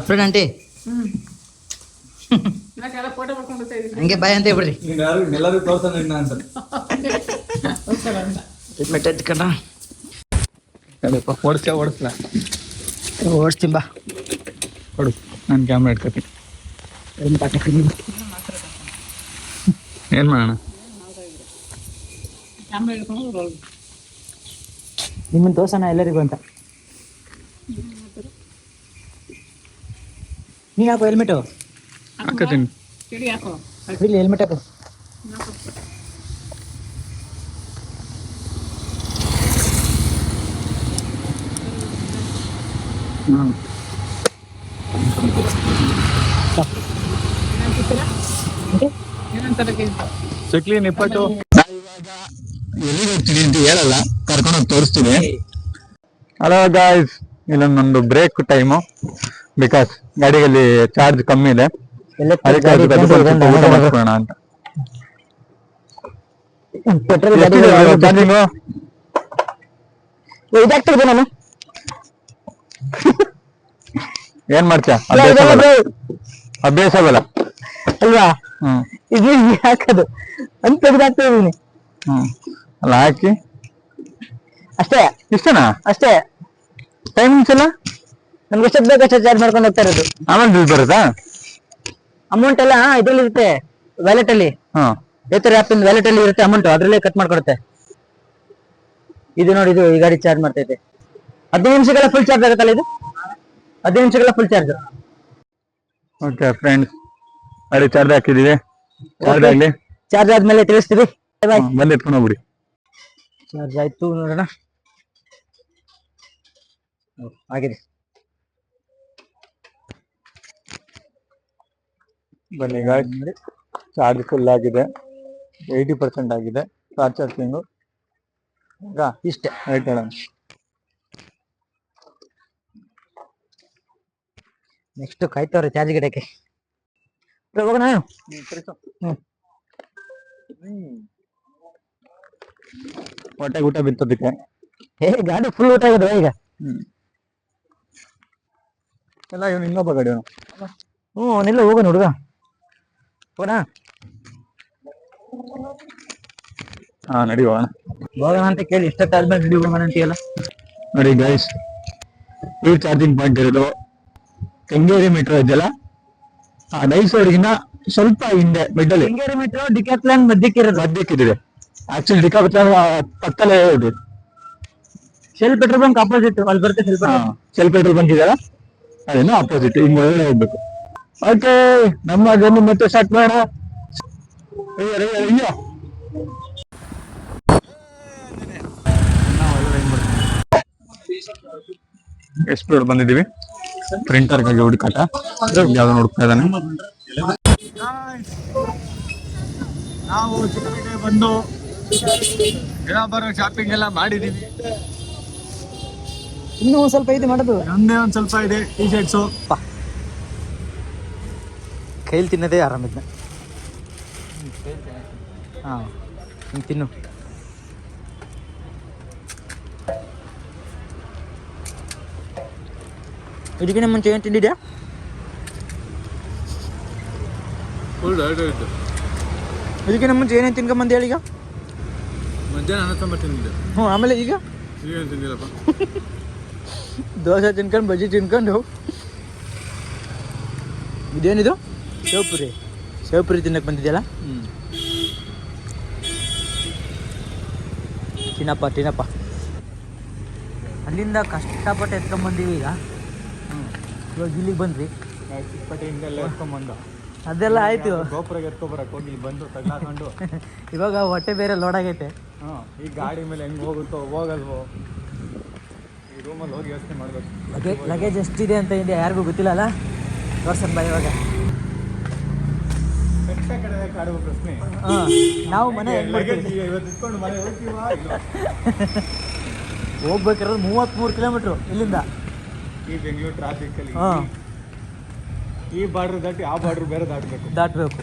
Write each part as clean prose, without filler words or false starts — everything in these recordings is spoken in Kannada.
ಫ್ರೆಂಡ್ ಆಂಟಿ ಹಂಗೆ ಬಾಯ್ ಅಂತ ಹೇಳ್ಬಿಡ್ರಿ. ಎಲ್ಲರೂ ತೋರ್ಸೋಣ ಅಂತ ಓಡಿಸ್ಲಾ ಓಡಿಸ್ತೀನಿ ಬಾ. ಕೊಡು, ನಾನು ಕ್ಯಾಮ್ರಾ ಇಟ್ಕೊತೀನಿ. ಏನು ಮಾಡೋಣ? ನಿಮ್ಮನ್ನು ತೋರ್ಸೋಣ ಎಲ್ಲರಿಗೂ ಅಂತ. ನೀನು ಹಾಕು ಹೆಲ್ಮೆಟು. ಹಾಕತ್ತೀನಿ. ಇಲ್ಲಿ ಹೆಲ್ಮೆಟ್ ಹಾಕು. ಚಕ್ಲಿ ನಿಪ್ಪಟ್ಟು ಎಲ್ಲಿಗೆ ಹೋಗ್ತೀನಿ ಅಂತ ಹೇಳಲ್ಲ, ಕರ್ಕೊಂಡೋಗಿ ತೋರಿಸ್ತೀನಿ. ಹಲೋ ಗಾಯ್ಸ್, ಇಲ್ಲೊಂದೊಂದು ಬ್ರೇಕ್ ಟೈಮು, ಬಿಕಾಸ್ ಗಾಡಿಯಲ್ಲಿ ಚಾರ್ಜ್ ಕಮ್ಮಿ ಇದೆ, ಅದಕ್ಕೆ ಊಟ ಅಂತ. ಚಾರ್ಜಿಂಗು ಇದಾಗ್ತಿದ್ದೆ ನಾನು. ಏನ್ ಮಾಡ್ತೀಯ? ಅಭ್ಯಾಸ ಬಲ್ಲ ಅಲ್ವಾ? ಇದು ಹಾಕೋದು ಅಂತ ತೆಗೆದಾಗ್ತಾ ಇದೀನಿ. ಅಲ್ಲ ಹಾಕಿ ಅಷ್ಟೇ. ಇಷ್ಟನಾ? ಅಷ್ಟೇ. ಟೈಮಿಂಗ್ಸ್ ಎಲ್ಲ ನಮ್ಗೆ ಎಷ್ಟು ಬೇಕಷ್ಟು ಚಾರ್ಜ್ ಮಾಡ್ಕೊಂಡು ಹೋಗ್ತಾ ಇರೋದು. ಆಮೇಲೆ ಬಿಲ್ ಬರುತ್ತಾ? ಅಮೌಂಟ್ ಎಲ್ಲ ಇದ್ರಲ್ಲಿ ಇರುತ್ತೆ, ವ್ಯಾಲೆಟ್ ಅಲ್ಲಿ. ಏತರ ಆ್ಯಪ್ ವ್ಯಾಲೆಟ್ ಅಲ್ಲಿ ಇರುತ್ತೆ ಅಮೌಂಟ್, ಅದ್ರಲ್ಲೇ ಕಟ್ ಮಾಡ್ಕೊಡುತ್ತೆ. ಇದು ನೋಡಿ, ಇದು ಈ ಗಾಡಿ ಚಾರ್ಜ್ ಮಾಡ್ತಾ ಇದೆ. 15 ನಿಮಿಷಗಳ ಫುಲ್ ಚಾರ್ಜ್ ಆಗುತ್ತಲ್ಲ ಇದು. 15 ನಿಮಿಷಗಳ ಫುಲ್ ಚಾರ್ಜ್. ಓಕೆ ಫ್ರೆಂಡ್ಸ್, ಗಾಡಿ ಚಾರ್ಜ್ ಹಾಕಿದೀವಿ. ಚಾರ್ಜ್ ಆಗಲಿ. ಚಾರ್ಜ್ ಆದ್ಮೇಲೆ ತಿಳಿಸ್ತೀವಿ. ಬಂದು ಎತ್ಕೊಂಡು ಹೋಗ್ಬಿಡಿ. ಚಾರ್ಜ್ ಆಯ್ತು, ನೋಡೋಣ. ಆಗಿದೆ. ಬನ್ನಿ ಗಾಯ್ಸ್, ಚಾರ್ಜ್ ಫುಲ್ ಆಗಿದೆ, 80% ಆಗಿದೆ. ಫಾಸ್ಟ್ ಚಾರ್ಜಿಂಗು ಇಷ್ಟೇ. ರೈಟ್ ಹೇಳೋಣ. ನೆಕ್ಸ್ಟ್ ಕಾಯ್ತವ್ರೆ ಚಾರ್ಜ್ ಗಿಡಕ್ಕೆ. ಹೋಗೋಣ. ಹೊಟ್ಟೆ ಊಟ ಬಿತ್ತೋದಕ್ಕೆ ಗಾಡಿ ಫುಲ್ ಊಟ ಆಗಿದೆ ಈಗ. ಎಲ್ಲ ಇವನು ಇನ್ನೊಬ್ಬ ಗಾಡಿ ಅವನು. ಅವನೆಲ್ಲ ಹೋಗೋಣ ಹುಡುಗ. ಹೋಗೋಣ. ನಡಿ ಹೋಗೋಣ. ಹೋಗೋಣ ಅಂತ ಕೇಳಿ ಇಷ್ಟೊತ್ತಾದ್ಮೇಲೆ ನಡಿ ಹೋಗೋಣ ಅಂತೀಯಲ್ಲ. ನೋಡಿ ಗೈಸ್, ಈ ಚಾರ್ಜಿಂಗ್ ಪಾಯಿಂಟ್ ಇರೋದು ಕೆಂಗೇರಿ ಮೆಟ್ರೋ ಇದೆಯಲ್ಲ, ಆ ನೈಸ್ ರೋಡ್ಗಿನ ಸ್ವಲ್ಪ ಹಿಂದೆ ಮಿಡ್ಡಲ್ಲಿ. ಕೆಂಗೇರಿ ಮೆಟ್ರೋ ಡಿಕ್ಯಾಥ್ಲಾನ್ ಮಧ್ಯಕ್ಕಿದೆ. ಆಕ್ಚುಲಿ ಡಿಕ್ಯಾಥ್ಲಾನ್ ಪಕ್ಕದಲ್ಲೇ ಇದೆ. ಶೆಲ್ ಪೆಟ್ರೋಲ್ ಬಂಕ್ ಆಪೋಸಿಟ್ ಅಲ್ಲಿ ಬರುತ್ತೆ. ಶೆಲ್ ಪೆಟ್ರೋಲ್ ಬಂಕ್ ಇದೆಯಲ್ಲ, ಅದೇನು ಆಪೋಸಿಟ್, ಹಿಂಗ್ ಒಳಗಡೆ ಹೋಗ್ಬೇಕು. ಓಕೆ, ನಮ್ಮ ಜರ್ನಿ ಮತ್ತೆ ಸ್ಟಾರ್ಟ್ ಮಾಡೋಣ. ಎಕ್ಸ್ಪ್ಲೋರ್ ಬಂದಿದ್ದೀವಿ, ಪ್ರಿಂಟರ್ಗಾಗಿ ಹುಡುಕಾಟ ಯಾವ್ದು ನೋಡ್ತಾ ಇದ್ದಾನೆ. ನಾವು ಚಿಕ್ಕಪೇಟೆ ಬಂದು ಬರೋ ಶಾಪಿಂಗ್ ಎಲ್ಲ ಮಾಡಿದೀವಿ. ಇನ್ನೂ ಒಂದ್ ಸ್ವಲ್ಪ ಇದೆ ಮಾಡೋದು. ನಮ್ದೇ ಒಂದ್ ಸ್ವಲ್ಪ ಇದೆ. ಟೀ ಶರ್ಟ್ಸು ಕೈಲಿ ತಿನ್ನೋದೇ ಆರಾಮಿದ್ನ. ತಿನ್ನು. ಇದಕ್ಕಿಂತ ಮುಂಚೆ ಏನು ತಿಂದಿದ್ಯಾ? ಇದಕ್ಕಿಂತ ಮುಂಚೆ ಏನೇನು ತಿನ್ಕೊಂಬಂದು ಹೇಳಿ. ಈಗ ಮಧ್ಯಾಹ್ನ ಅನ್ನ ಸಾಂಬಾರು ತಿಂದಿದ್ದೆ. ಆಮೇಲೆ ಈಗ ಏನು ತಿಂದಿಲ್ಲಪ್ಪ. ದೋಸೆ ತಿನ್ಕೊಂಡು, ಬಜ್ಜಿ ತಿನ್ಕೊಂಡು. ಇದೇನಿದು? ಸೇವ್ಪುರಿ ತಿನ್ನಕ್ಕೆ ಬಂದಿದ್ಯಲ್ಲ. ತಿನ್ನಪ್ಪ. ಅಲ್ಲಿಂದ ಕಷ್ಟಪಟ್ಟು ಎತ್ಕೊಂಬಂದೀವಿ. ಈಗ ಇವಾಗ ಇಲ್ಲಿಗೆ ಬಂದ್ವಿ. ಚಿಕ್ಕಪೇಟೆಯಿಂದೆಲ್ಲ ಎತ್ಕೊಂಡ್ಬಂದು ಅದೆಲ್ಲ ಆಯ್ತು. ಗೋಪುರಕ್ಕೆ ಎತ್ಕೊಬರಕ್ಕೆ ಹೋಗಿ ಇಲ್ಲಿ ಬಂದು ತಗ್ಲಾಕೊಂಡು ಇವಾಗ ಹೊಟ್ಟೆ ಬೇರೆ ಲೋಡ್ ಆಗೈತೆ. ಈ ಗಾಡಿ ಮೇಲೆ ಹೆಂಗೆ ಹೋಗುತ್ತೋ ಹೋಗಲ್ವೋ, ಈ ರೂಮಲ್ಲಿ ಹೋಗಿ ಯೋಚನೆ ಮಾಡಬೇಕು. ಲಗೇಜ್ ಎಷ್ಟಿದೆ ಅಂತ ಇದೆ ಯಾರಿಗೂ ಗೊತ್ತಿಲ್ಲ ಅಲ್ಲ. ತೋರ್ಸನ್ ಬಾ ಇವಾಗ. ಕಡೆ ಕಾಡುವ ಪ್ರಶ್ನೆ. ನಾವು ಮನೆ ಇವತ್ತು ಇಟ್ಕೊಂಡು ಮನೆ ಹೋಗ್ಬೇಕಿರೋದು 33 ಕಿಲೋಮೀಟ್ರು ಇಲ್ಲಿಂದ. ಈ ಬೆಂಗಳೂರು ಟ್ರಾಫಿಕಲ್ಲಿ ಈ ಬಾರ್ಡ್ರ್ ದಾಟಿ ಆ ಬಾರ್ಡ್ರ್ ಬೇರೆ ದಾಟಬೇಕು.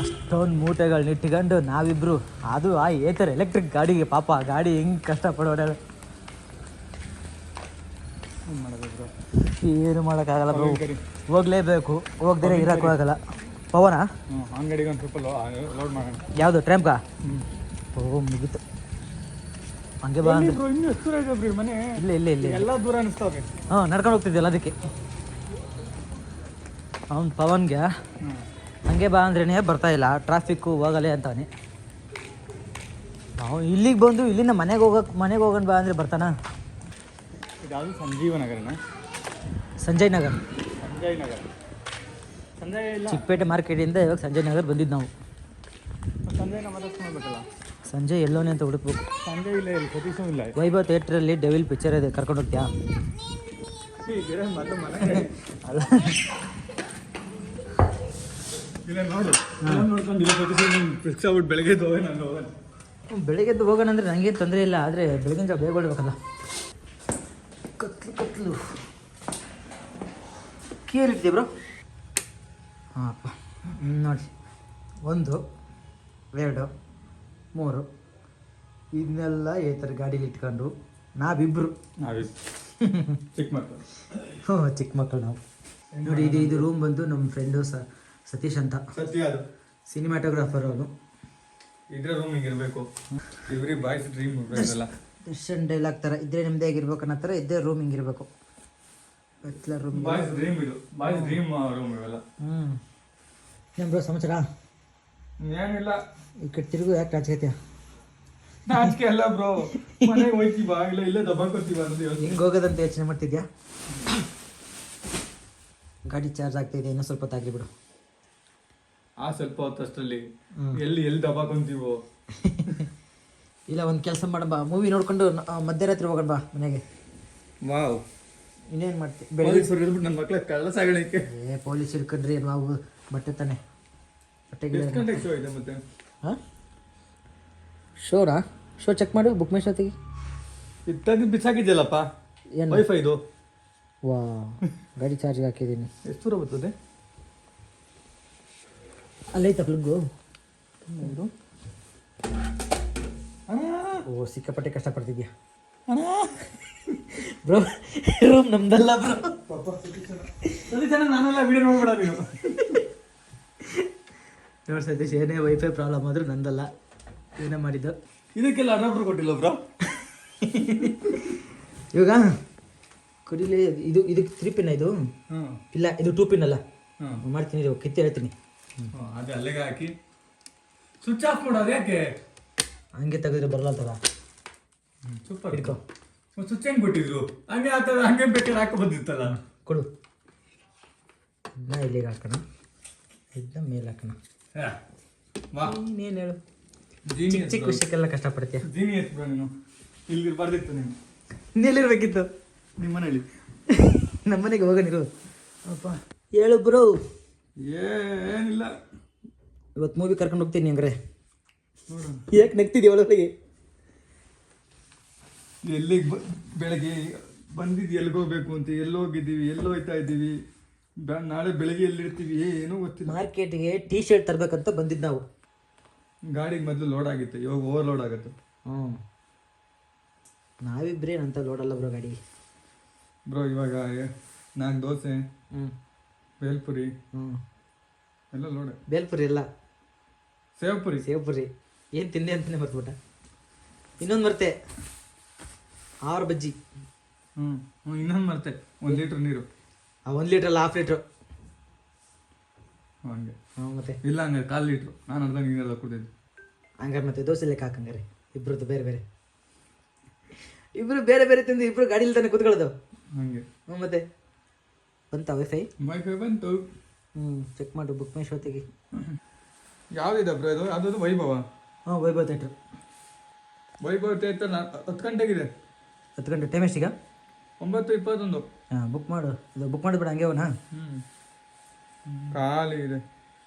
ಅಷ್ಟೊಂದು ಮೂಟೆಗಳು ಇಟ್ಕೊಂಡು ನಾವಿಬ್ರು, ಅದು ಆ ಏತರ ಎಲೆಕ್ಟ್ರಿಕ್ ಗಾಡಿಗೆ ಪಾಪ ಗಾಡಿ ಹೆಂಗ್ ಕಷ್ಟಪಡೋಣ. ಏನು ಮಾಡೋದು ಬ್ರೋ? ಏನು ಮಾಡೋಕ್ಕಾಗಲ್ಲ ಬ್ರೋ, ಹೋಗ್ಲೇಬೇಕು, ಹೋಗ್ದೇ ಇರೋಕ್ಕೂ ಆಗಲ್ಲ. ಪವನ ಅಂಗಡಿಗೆ ಒಂದು ಸ್ವಲ್ಪ ಲೋಡ್ ಮಾಡೋಣ. ಯಾವುದು ಟ್ರ್ಯಾಂಪ್ಗಾ? ಓ ಮುಗೀತು, ಹಂಗೆ ಬಾ ಅಂದ್ರೆ. ಬ್ರೋ ಇನ್ನೂ ಎಷ್ಟು ದೂರ ಇದೆ ಬ್ರೋ ಮನೆ? ಇಲ್ಲ ಎಲ್ಲ ದೂರ ಅನಿಸ್ತಾವೆ. ಹಾಂ ನಡ್ಕೊಂಡು ಹೋಗ್ತಿದ್ಯಲ್ಲ ಅದಕ್ಕೆ. ಅವ್ನು ಪವನ್ಗೆ ಹಂಗೆ ಬಾ ಅಂದ್ರೇ ಬರ್ತಾ ಇಲ್ಲ, ಟ್ರಾಫಿಕ್ಕು ಹೋಗಲೇ ಅಂತಾನೆ. ನಾವು ಇಲ್ಲಿಗೆ ಬಂದು ಇಲ್ಲಿಂದ ಮನೆಗೆ ಹೋಗೋಣ ಬಾ ಅಂದರೆ ಬರ್ತಾನ. ಇದಾವುದು ಸಂಜೀವ ನಗರನ? ಸಂಜಯ್ ನಗರ್. ಸಂಜಯ್ ನಗರ. ಸಂಜಯ್ ಇಲ್ಲ, ಚಿಕ್ಕಪೇಟೆ ಮಾರ್ಕೆಟಿಂದ ಇವಾಗ ಸಂಜಯ್ ನಗರ್ ಬಂದಿದ್ದು ನಾವು. ಸಂಜಯ್ ನಮ್ಮ ನೋಡ್ಬೇಕಲ್ಲ. ಸಂಜಯ್ ಎಲ್ಲೋನೆ ಅಂತ ಹುಡುಕ್ಬೇಕು. ಸಂಜಯ್ ಇಲ್ಲ, ಇಲ್ಲಿ ಸತೀಶೂ ಇಲ್ಲ. ವೈಭವ್ ಥಿಯೇಟ್ರಲ್ಲಿ ಡೆವಿಲ್ ಪಿಕ್ಚರ್ ಇದೆ, ಕರ್ಕೊಂಡು ಹೋಗ್ತೀಯಾ? ಮೊದಲು ಮನೆ ಅಲ್ಲ ಇಲ್ಲ ನೋಡು, ನೋಡ್ಕೊಂಡು ಇಲ್ಲ ಸತೀಶ್ ಫಿಕ್ಸ್ ಆಗ್ಬಿಟ್ಟು ಬೆಳಗ್ಗೆ ಹೋಗೋಣ, ನಾನು ಹೋಗೋಣ. ಬೆಳಿಗ್ಗೆದ್ದು ಹೋಗೋಣ ಅಂದರೆ ನನಗೇನು ತೊಂದರೆ ಇಲ್ಲ, ಆದರೆ ಬೆಳಗಿನ ಜಾವ ಬೇಗ ಹೊಡ್ಬೇಕಲ್ಲ. ಕತ್ಲು ಕೇಳಿರ್ತೀವಿ ಬ್ರೋ. ಹಾಂ ಅಪ್ಪ ನೋಡಿ, 1 2 3 ಇದನ್ನೆಲ್ಲ ಈ ಥರ ಗಾಡೀಲಿ ಇಟ್ಕೊಂಡು ನಾವಿಬ್ಬರು ಚಿಕ್ಕ ಮಕ್ಕಳು. ಹ್ಞೂ ಚಿಕ್ಕ ಮಕ್ಕಳು ನಾವು. ನೋಡಿ ಇದು ರೂಮ್ ಬಂದು ನಮ್ಮ ಫ್ರೆಂಡು ಸತೀಶ್ ಅಂತ, ಸತ್ಯ ಅದು ಸಿನಿಮಾಟೋಗ್ರಾಫರ್ ಅವನು. ಇದ್ರೆ ರೂಮ್ ಹಿಂಗಿರ್ಬೇಕು, ಇವ್ರಿ ಬಾಯ್ಸ್ ಡ್ರೀಮ್ ಇರಲ್ಲ. ದರ್ಶನ್ ಡೈಲಾಗ್ ಥರ ಇದ್ದರೆ ನಿಮ್ಮದೇ ಆಗಿರ್ಬೇಕು ಅನ್ನೋ ಥರ ಇದ್ದೇ ರೂಮ್ ಹಿಂಗಿರ್ಬೇಕು. ಎಲ್ಲ ರೂಮ್ ಬಾಯ್ಸ್ ಡ್ರೀಮ್ ಇದು, ಬಾಯ್ಸ್ ಡ್ರೀಮ್ ರೂಮ್ ಇವೆಲ್ಲ. ಏನು ಬ್ರೋ ಸಮಾಚಾರ? ಏನಿಲ್ಲ, ಈ ಕಡೆ ತಿರುಗು, ಯಾಕೆ ರಾಜಕೀಯ? ನಾಚಿಕೆ ಅಲ್ಲ ಬ್ರೋ, ಮನೆಗೆ ಹೋಯ್ತೀವ ಇಲ್ಲೇ ದಬ್ಬಾಕೊತೀವ ಅನ್ನೋದು ಯೋಚನೆ. ಹಿಂಗೆ ಹೋಗೋದಂತ ಯೋಚನೆ ಮಾಡ್ತಿದ್ಯಾ? ಗಾಡಿ ಚಾರ್ಜ್ ಆಗ್ತಾಯಿದೆ, ಇನ್ನೂ ಸ್ವಲ್ಪ ಹೊತ್ತಾಗ್ಲಿ ಬಿಡು. ಆ ಸ್ವಲ್ಪ ಹೊತ್ತಷ್ಟರಲ್ಲಿ ಎಲ್ಲಿ ದಬ್ಬಾಕೊಂತೀವೋ. ಇಲ್ಲ ಒಂದು ಕೆಲಸ ಮಾಡೋಣ ಬಾ, ಮೂವಿ ನೋಡ್ಕೊಂಡು ಮಧ್ಯರಾತ್ರಿ ಹೋಗೋಣ ಬಾ ಮನೆಗೆ. ವಾವ್, ಇನ್ನೇನು ಮಾಡ್ತೀವಿ? ಬೆಳಗ್ಗೆ ನನ್ನ ಮಕ್ಳ ಕಳ್ಳ ಸಾಗಾಣಿಕೆ. ಪೊಲೀಸ್ ಹಿಡ್ಕೊಂಡ್ರಿ ನಾವು ಬಟ್ಟೆ ತಾನೆ, ಬಟ್ಟೆಗೆ. ಎಷ್ಟು ಗಂಟೆಗೆ ಶೋ ಇದೆ ಮತ್ತೆ? ಹಾಂ ಶೋ ಚೆಕ್ ಮಾಡು, ಬುಕ್ ಮೈ ಶೋ ತೆಗಿ. ಇತ್ತಾಗಿ ಬಿಸಾಕಿದ್ಯಲ್ಲಪ್ಪ ಏನು ವೈಫೈದು? ವಾ, ಗಾಡಿ ಚಾರ್ಜ್ಗೆ ಹಾಕಿದ್ದೀನಿ. ಎಷ್ಟು ದೂರ ಬರ್ತದೆ? ಅಲ್ಲೈತ ಪ್ಲಗ್ಗು. ಓ ಸಿಕ್ಕಾಪಟ್ಟೆ ಕಷ್ಟಪಡ್ತಿದ್ಯಾ ಬ್ರೋ, ರೂಮ್ ನಮ್ದಲ್ಲ ಬ್ರೋ. ನಾನೆಲ್ಲ ವಿಡಿಯೋ ನೋಡ್ಬೇಡ ನೀನು. ನೋಡಿ ಸತೀಶ್, ಏನೇ ವೈಫೈ ಪ್ರಾಬ್ಲಮ್ ಆದರೂ ನಂದಲ್ಲ, ಏನೇ ಮಾಡಿದ್ದು. ಇದಕ್ಕೆಲ್ಲ ಅಡಾಪ್ಟರ್ ಕೊಟ್ಟಿಲ್ಲ ಬ್ರೋ. ಇವಾಗ ಕುಡಿಲಿ, ಇದಕ್ಕೆ 3 ಪಿನ್ ಇದು ಇಲ್ಲ, ಇದು 2 ಪಿನ್ ಅಲ್ಲ. ಮಾಡ್ತೀನಿ, ಇದು ಕಿತ್ತಿ ಹೇಳ್ತೀನಿ. ಅದೇ ಅಲ್ಲಿಗೆ ಹಾಕಿ ಸ್ವಿಚ್ ಆಫ್ ಮಾಡೋದು ಯಾಕೆ? ಹಂಗೆ ತೆಗೆದ್ರೆ ಬರಲ್ಲ. ಸೂಪರ್. ಹಿಡ್ಕೊ, ಸ್ವಿಚ್ ಹೆಂಗ್ ಬಿಟ್ಟಿದ್ರು? ಹಂಗೆ ಆಗ್ತದ, ಹಂಗೆ ಬೇಕಾದ್ರೆ ಹಾಕೋ ಬಂದಿರ್ತಲ್ಲ. ಕೊಡು. ಇದನ್ನ ಇಲ್ಲಿಗೆ ಹಾಕೋಣ, ಇದನ್ನ ಮೇಲೆ ಹಾಕೋಣ. ನೀನೇನು ಹೇಳು, ಚಿಕ್ಕ ವಿಷಯಕ್ಕೆಲ್ಲ ಕಷ್ಟಪಡ್ತೀಯ. ಜೀನಿಯಸ್ ಬ್ರೋ ನೀನು. ಇಲ್ಲಿರ್ಬಾರ್ದಿತ್ತು ನೀನು, ಇನ್ನೆಲ್ಲಿರ್ಬೇಕಿತ್ತು? ನಿಮ್ಮ ಮನೇಲಿ. ನಮ್ಮನೆಗೆ ಹೋಗೋಣಿರು. ಅಪ್ಪ ಹೇಳು ಬ್ರೋ. ಏನಿಲ್ಲ, ಇವತ್ತು ಮೂವಿ ಕರ್ಕೊಂಡು ಹೋಗ್ತೀನಿ ಹಂಗಾರೆ. ನೋಡೋಣ. ಯಾಕೆ ನಗ್ತಿದ್ದೀವಿ ಒಳಗೆ? ಎಲ್ಲಿಗೆ ಬೆಳಗ್ಗೆ ಬಂದಿದ್ದು, ಎಲ್ಲಿಗೆ ಹೋಗ್ಬೇಕು ಅಂತ, ಎಲ್ಲಿ ಹೋಗಿದ್ದೀವಿ, ಎಲ್ಲಿ ಹೋಗ್ತಾ ಇದ್ದೀವಿ, ನಾಳೆ ಬೆಳಗ್ಗೆ ಎಲ್ಲಿರ್ತೀವಿ ಏನೂ ಗೊತ್ತಿಲ್ಲ. ಮಾರ್ಕೆಟ್ಗೆ ಟೀ ಶರ್ಟ್ ತರಬೇಕಂತ ಬಂದಿದ್ದು ನಾವು. ಗಾಡಿಗೆ ಮೊದಲು ಲೋಡ್ ಆಗಿತ್ತು, ಇವಾಗ ಓವರ್ಲೋಡ್ ಆಗುತ್ತೆ. ನಾವಿಬ್ರೇನಂತ ಲೋಡಲ್ಲ ಬ್ರೋ ಗಾಡಿ. ಬ್ರೋ ಇವಾಗ 4 ದೋಸೆ, ಬೇಲ್ಪುರಿ ಎಲ್ಲ ಲೋಡ್. ಬೇಲ್ಪುರಿ ಎಲ್ಲ, ಸೇವ್ಪುರಿ ಏನು ತಿಂದೆ ಅಂತಲೇ ಮರ್ತ್ಬಿಟ್ಟ. ಇನ್ನೊಂದು ಮರ್ತೆ, 6 ಬಜ್ಜಿ. ಇನ್ನೊಂದು ಮತ್ತೆ 1 ಲೀಟ್ರ್ ನೀರು. 1 ಲೀಟ್ರಲ್ಲ, 1/2 ಲೀಟ್ರು. ಹಂಗೆ ಮತ್ತೆ ಇಲ್ಲ, ಹಂಗೆ 1/4 ಲೀಟ್ರು. ನಾನು ಅರ್ಧ ನೀರೆಲ್ಲ ಕುಡಿದ್ದು. ಹಂಗಾರೆ ಮತ್ತೆ ದೋಸೆ ಲೆಕ್ಕ ಹಾಕಂಗಾರೆ. ಇಬ್ಬರದ್ದು ಬೇರೆ ಬೇರೆ, ಇಬ್ಬರು ಬೇರೆ ಬೇರೆ ತಿಂದು ಇಬ್ಬರು ಗಾಡೀಲಿ ತಾನೆ ಕೂತ್ಕೊಳ್ಳೋದು. ಹಂಗೆ ಮತ್ತೆ ಬಂತ ವೈಫೈ ಬಂತು. ಚೆಕ್ ಮಾಡು, ಬುಕ್ ಮೈ ಶೋ ತೆಗಿ. ಯಾವುದಿದೆ ಬ್ರೋ ಇದು? ಅದು ವೈಭವ. ವೈಭವ್ ಥಿಯೇಟ್ರ್. ವೈಭವ್ ಥಿಯೇಟರ್ 10 ಗಂಟೆಗಿದೆ. 10 ಗಂಟೆ ಟೈಮ್ ಎಷ್ಟಿಗ? 9:21. ಬುಕ್ ಮಾಡು. ಇದು ಬುಕ್ ಮಾಡಿಬಿಡ ಹಂಗೆ ಅವನಾ? ಖಾಲಿ ಇದೆ.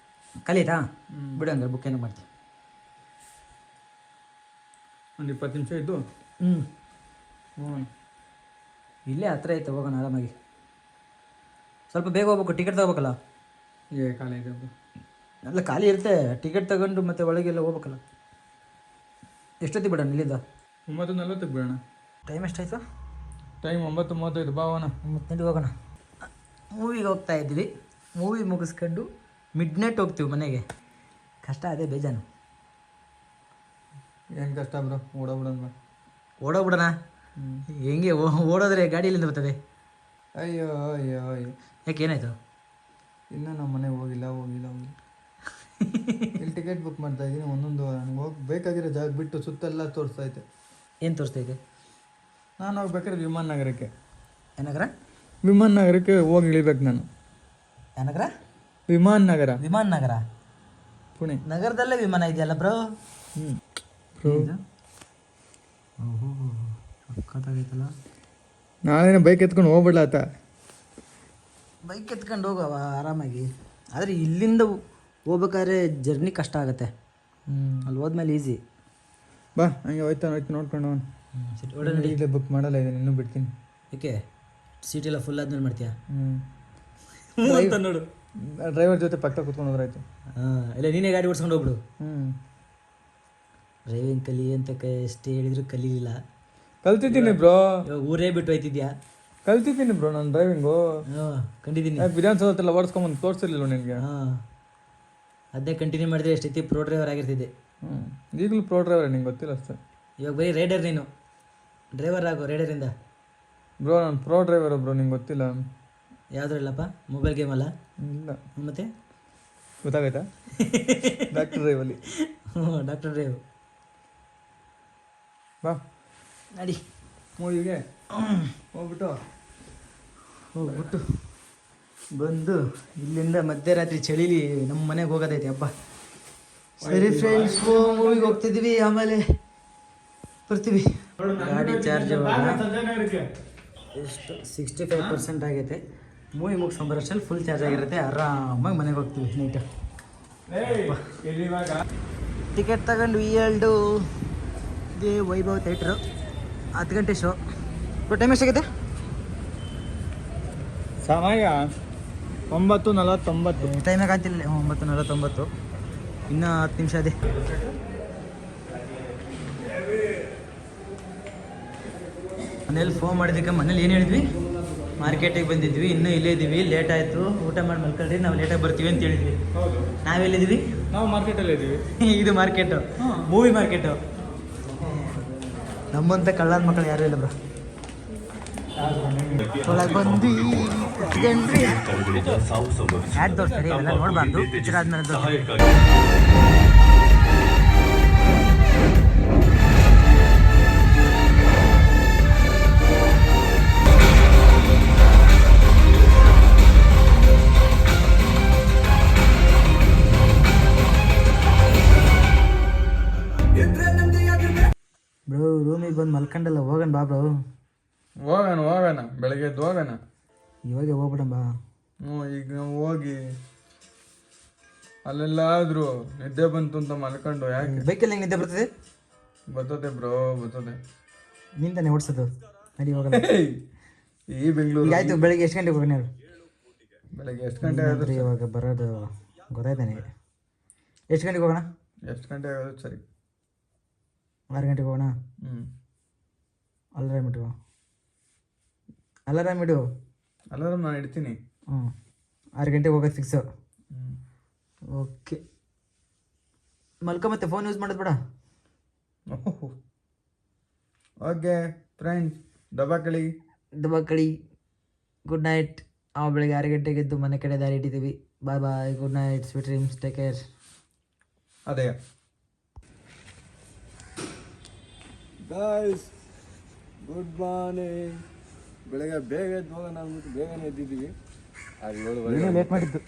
ಖಾಲಿ ಆಯ್ತಾ? ಬಿಡು ಹಂಗಾರೆ, ಬುಕ್ ಏನೋ ಮಾಡ್ತೀವಿ. ಒಂದು 20 ನಿಮಿಷ ಇದ್ದು ಇಲ್ಲೇ ಹತ್ರ ಐತೆ, ಹೋಗೋಣ ಆರಾಮಾಗಿ. ಸ್ವಲ್ಪ ಬೇಗ ಹೋಗ್ಬೇಕು, ಟಿಕೆಟ್ ತಗೋಬೇಕಲ್ಲ. ಖಾಲಿ ಇದೆ ಬ್ರೋ. ಎಲ್ಲ ಖಾಲಿ ಇರುತ್ತೆ, ಟಿಕೆಟ್ ತಗೊಂಡು ಮತ್ತೆ ಒಳಗೆಲ್ಲ ಹೋಗ್ಬೇಕಲ್ಲ. ಎಷ್ಟೊತ್ತಿಗೆ ಬಿಡೋಣ ಇಲ್ಲಿಂದ? 9:40 ಬಿಡೋಣ. ಟೈಮ್ ಎಷ್ಟಾಯ್ತು? ಟೈಮ್ 9:35 ಭಾವನ. ಮತ್ತೆ ಹೋಗೋಣ. ಮೂವಿಗೆ ಹೋಗ್ತಾ ಇದ್ವಿ. ಮೂವಿ ಮುಗಿಸ್ಕೊಂಡು ಮಿಡ್ ನೈಟ್ ಹೋಗ್ತೀವಿ ಮನೆಗೆ. ಕಷ್ಟ ಅದೇ ಬೇಜಾನು. ಏನು ಕಷ್ಟ ಬ್ರೋ, ಓಡೋಗ್ಬಿಡೋಣ. ಓಡೋಗ್ಬಿಡೋಣ. ಹೆಂಗೆ ಓಡೋದ್ರೆ ಗಾಡಿಯಲ್ಲಿಂದ ಬರ್ತದೆ. ಅಯ್ಯೋ ಅಯ್ಯೋ ಅಯ್ಯೋ, ಯಾಕೆ ಏನಾಯ್ತು? ಇನ್ನೂ ನಮ್ಮ ಮನೆಗೆ ಹೋಗಿಲ್ಲ. ಇಲ್ಲಿ ಟಿಕೆಟ್ ಬುಕ್ ಮಾಡ್ತಾ ಇದ್ದೀನಿ. ಒಂದೊಂದು ನನಗೆ ಹೋಗಿ ಬೇಕಾಗಿರೋ ಜಾಗ ಬಿಟ್ಟು ಸುತ್ತೆಲ್ಲ ತೋರಿಸ್ತೈತೆ. ಏನು ತೋರಿಸ್ತೈತೆ? ನಾನು ಹೋಗ್ಬೇಕಾದ್ರೆ ವಿಮಾನ ನಗರಕ್ಕೆ. ಏನಗರ? ವಿಮಾನ ನಗರಕ್ಕೆ ಹೋಗಿ ಇಳಿಬೇಕು ನಾನು. ಏನಗರ? ವಿಮಾನ ನಗರ. ವಿಮಾನ ನಗರ ಪುಣೆ ನಗರದಲ್ಲೇ ವಿಮಾನ ಇದೆಯಲ್ಲ ಬ್ರೋ. ನಾಳೆ ಬೈಕ್ ಎತ್ಕೊಂಡು ಹೋಗ್ಬಿಡ್ಲ ಆತ. ಬೈಕ್ ಎತ್ಕೊಂಡು ಹೋಗವ ಆರಾಮಾಗಿ. ಆದರೆ ಇಲ್ಲಿಂದ ಹೋಗ್ಬೇಕಾದ್ರೆ ಜರ್ನಿ ಕಷ್ಟ ಆಗುತ್ತೆ. ಅಲ್ಲಿ ಹೋದ್ಮೇಲೆ ಈಸಿ. ಬಾ ಹಂಗೆ ಹೋಯ್ತು ನೋಡ್ಕೊಂಡು ಇಲ್ಲೇ ಬುಕ್ ಮಾಡಲ್ಲ ಇದನ್ನು, ಇನ್ನೂ ಬಿಡ್ತೀನಿ. ಏಕೆ ಸೀಟ್ ಎಲ್ಲ ಫುಲ್ ಆದ್ಮೇಲೆ ಮಾಡ್ತೀಯಾ? ನೋಡು, ಡ್ರೈವರ್ ಜೊತೆ ಪಕ್ಕ ಕೂತ್ಕೊಂಡು ಹೋದ್ರಾಯ್ತು. ಇಲ್ಲ ನೀನೇ ಗಾಡಿ ಓಡಿಸ್ಕೊಂಡು ಹೋಗ್ಬಿಡು. ಡ್ರೈವಿಂಗ್ ಕಲಿ ಅಂತ ಎಷ್ಟೇ ಹೇಳಿದ್ರು ಕಲೀಲಿಲ್ಲ. ಕಲ್ತಿದ್ದೀನಿ ಬ್ರೋ. ಇವಾಗ ಊರೇ ಬಿಟ್ಟು ಹೋಯ್ತಿದ್ಯಾ? ಕಲ್ತಿದ್ದೀನಿ ಬ್ರೋ ನಾನು ಡ್ರೈವಿಂಗು. ಕಂಡಿದ್ದೀನಿ. ವಿಧಾನಸೌಧ ಹತ್ರ ಓಡಿಸ್ಕೊಂಬಂದು ತೋರಿಸಿರ್ಲಿಲ್ಲ ನಿನಗೆ. ಅದೇ ಕಂಟಿನ್ಯೂ ಮಾಡಿದ್ರೆ ಎಷ್ಟೈತಿ ಪ್ರೋ ಡ್ರೈವರ್ ಆಗಿರ್ತಿದ್ದೆ. ಈಗಲೂ ಪ್ರೋ ಡ್ರೈವರ್ ನಿಂಗೆ ಗೊತ್ತಿಲ್ಲ ಅಷ್ಟೇ. ಇವಾಗ ಬರೀ ರೈಡರ್, ನೀನು ಡ್ರೈವರ್ ಆಗೋ ರೈಡರಿಂದ. ಬ್ರೋ ನಾನು ಪ್ರೋ ಡ್ರೈವರ್ ಬ್ರೋ, ನಿಂಗೆ ಗೊತ್ತಿಲ್ಲ. ಯಾವುದ್ರಲ್ಲಪ್ಪ? ಮೊಬೈಲ್ ಗೇಮ್ ಅಲ್ಲ? ಇಲ್ಲ ಮತ್ತೆ ಗೊತ್ತಾಗೈತಾ? ಡಾಕ್ಟರ್ ಡ್ರೈವಲ್ಲಿ. Doctor drive. ಬಾ ನಡಿ ಮೂವಿಗೆ ಹೋಗ್ಬಿಟ್ಟು ಬಂದು ಇಲ್ಲಿಂದ ಮಧ್ಯರಾತ್ರಿ ಚಳಿಲಿ ನಮ್ಮ ಮನೆಗೆ ಹೋಗೋದೈತೆ ಹಬ್ಬ. ಸರಿ ಫ್ರೆಂಡ್ಸ್, ಮೂವಿಗೆ ಹೋಗ್ತಿದ್ವಿ, ಆಮೇಲೆ ಬರ್ತೀವಿ. ಗಾಡಿ ಚಾರ್ಜ್ ಎಷ್ಟು 65% ಆಗೈತೆ. ಮೂವಿ ಮುಗಿಸ್ಕೊಂಬರೋಷ್ಟಲ್ಲಿ ಫುಲ್ ಚಾರ್ಜ್ ಆಗಿರುತ್ತೆ. ಆರಾಮಾಗಿ ಮನೆಗೆ ಹೋಗ್ತೀವಿ ನೈಟ್. ಟಿಕೆಟ್ ತಗೊಂಡು E2 ಇದೇ ವೈಭವ್ ಥಿಯೇಟ್ರು. 10 ಗಂಟೆ ಶೋ. ಟೈಮ್ ಎಷ್ಟಾಗಿದೆ? ಸಮಯ 9:49. ಟೈಮಾಗ ಆಗ್ತಿಲ್ಲ. 9:49. ಇನ್ನೂ 10 ನಿಮಿಷ ಅದೇ. ಮನೇಲಿ ಫೋನ್ ಮಾಡಿದ್ದಕ್ಕೆ ಮನೇಲಿ ಏನು ಹೇಳಿದ್ವಿ? ಮಾರ್ಕೆಟಿಗೆ ಬಂದಿದ್ವಿ, ಇನ್ನೂ ಇಲ್ಲೇ ಇದ್ದೀವಿ, ಲೇಟ್ ಆಯಿತು, ಊಟ ಮಾಡಿ ಮಲ್ಕೊಳ್ರಿ, ನಾವು ಲೇಟಾಗಿ ಬರ್ತೀವಿ ಅಂತ ಹೇಳಿದ್ವಿ. ನಾವೆಲ್ಲಿದ್ದೀವಿ? ನಾವು ಮಾರ್ಕೆಟಲ್ಲಿ ಇದ್ದೀವಿ. ಇದು ಮಾರ್ಕೆಟು, ಮೂವಿ ಮಾರ್ಕೆಟು. ನಮ್ಮಂತ ಕಳ್ಳನ ಮಕ್ಕಳು ಯಾರು ಇಲ್ಲ ಬ್ರೋ. ಒಳಗೆ ಬಂದು ಕುತ್ಕೊಂಡ್ರಿ. ಯಾರು ತೋರಿಸ್ತಾರೆ ಇವೆಲ್ಲ ನೋಡಬಾರ್ದು. ಪಿಕ್ಚರ್ ಆದ್ಮೇಲೆ ಬ್ರೋ ರೂಮಿಗೆ ಬಂದು ಮಲ್ಕೊಂಡಲ್ಲ. ಹೋಗೋಣ ಬಾ ಬ್ರೋ. ಹೋಗೋಣ ಬೆಳಗ್ಗೆ ಎದ್ದು ಹೋಗೋಣ. ಇವಾಗ ಹೋಗ್ಬಿಡಣ ಬಾ. ಈಗ ನಾವು ಹೋಗಿ ಅಲ್ಲೆಲ್ಲಾದ್ರೂ ನಿದ್ದೆ ಬಂತು ಅಂತ ಮಲ್ಕೊಂಡು ಯಾಕೆ? ಬೈಕಲ್ಲಿ ಹೆಂಗೆ ನಿದ್ದೆ ಬರ್ತದೆ? ಬರ್ತದೆ ಬ್ರೋ, ಬರ್ತದೆ. ನಿಂತಾನೆ ಓಡಿಸೋದು. ನಡಿ ಹೋಗೋಣ. ಈ ಬೆಂಗಳೂರು ಆಯ್ತು. ಬೆಳಗ್ಗೆ ಎಷ್ಟು ಗಂಟೆಗೆ ಹೋಗೋಣ ಹೇಳು? ಬೆಳಗ್ಗೆ ಎಷ್ಟು ಗಂಟೆ ಆಗೋದು? ಇವಾಗ ಬರೋದು ಗೊತ್ತಾಯ್ತು ನನಗೆ. ಎಷ್ಟು ಗಂಟೆಗೆ ಹೋಗೋಣ? ಎಷ್ಟು ಗಂಟೆ ಆಗೋದು? ಸರಿ 6 ಗಂಟೆಗೆ ಹೋಗೋಣ. ಅಲಾರಾಮ್ ಇಡು. ಅಲಾರಾಮ್ ನಾನು ಇಡ್ತೀನಿ. 6 ಗಂಟೆಗೆ ಹೋಗೋದು ಫಿಕ್ಸು. ಓಕೆ, ಮತ್ತೆ ಫೋನ್ ಯೂಸ್ ಮಾಡೋದು ಬೇಡ. ಓಕೆ ಫ್ರೆಂಡ್ಸ್, ದಬಾ ಕಳಿ. Good night. ಬೆಳಗ್ಗೆ 6 ಗಂಟೆಗೆ ಎದ್ದು ಮನೆ ಕಡೆ ದಾರಿ ಇಟ್ಟಿದ್ದೀವಿ. Bye bye, good night, sweet dreams, take care. ಅದೇ ಗಾಯ್ಸ್, ಗುಡ್ ಮಾರ್ನಿಂಗ್. ಬೆಳಗ್ಗೆ ಬೇಗ ಎದ್ದು ಹೋಗೋಣ ಅಂದ್ಬಿಟ್ಟು ಬೇಗನೆ ಎದ್ದಿದ್ದೀವಿ. 7:30 ಲೇಟ್ ಮಾಡಿದ್ದು.